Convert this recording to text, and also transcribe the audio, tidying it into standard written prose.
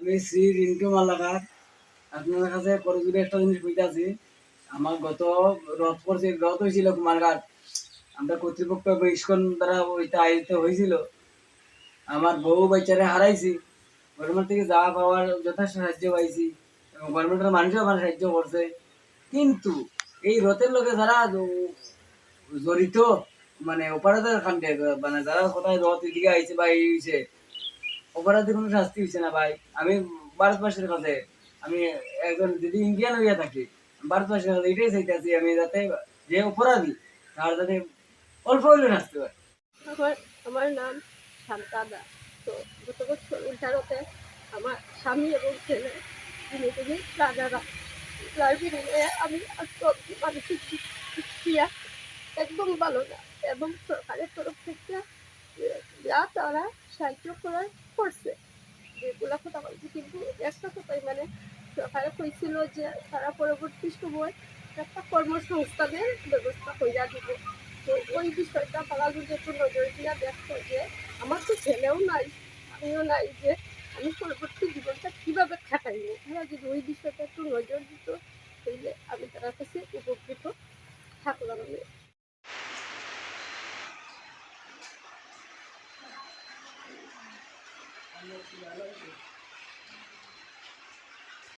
আমি শ্রী রিন্টু মালাকার। আপনাদের কাছে করজুড়ে একটা জিনিস কইতাছি। আমার গত রথ হয়েছিল কুমারঘাট। আমরা কর্তৃপক্ষ ইস্কন দ্বারা ওইটা আয়োজিত হয়েছিল। আমার বউ বাচ্চারে হারাইছি। গভর্নমেন্ট থেকে যা পাওয়ার যথেষ্ট সাহায্য পাইছি এবং গভর্নমেন্টের মানুষও আমার সাহায্য করছে। কিন্তু এই রথের লোকে যারা জড়িত, মানে অপরাধের খান্ডে, মানে যারা কোথায় রথ এদিকে আইছে বা এই হয়েছে, অপরাধের কোনো শাস্তি হচ্ছে না ভাই। আমি ভারতবাসীর কাছে, আমি একজন যদি ইন্ডিয়ান হইয়া থাকি, ভারতবাসীর কাছে এটাই চাইতেছি আমি, যাতে যে অপরাধী তার যাতে অল্প হইলে শাস্তি হয়। আমার আমার নাম শান্তা দাস। তো গত বছর উল্টারতে আমার স্বামী এবং ছেলে তিনি রাজারা লাইব্রেরিতে আমি আজকে অব্দি মানসিক ক্রিয়া একদম ভালো না, এবং সরকারের তরফ থেকে যা তারা সাহায্য করার করছে যেগুলা কথা বলছি, কিন্তু একটা কথাই মানে সরকারে কইছিল যে তারা পরবর্তী সময় একটা কর্মসংস্থানের ব্যবস্থা কইরা দিব। তো ওই বিষয়টা তারা যদি একটু নজর দিয়া দেখতো যে আমার তো ছেলেও নাই, আমিও নাই, যে আমি পরবর্তী জীবনটা কীভাবে খাটাইব, তারা যদি ওই বিষয়টা একটু নজর দিত তাহলে আমি তার কাছে উপকৃত থাকলাম। আমি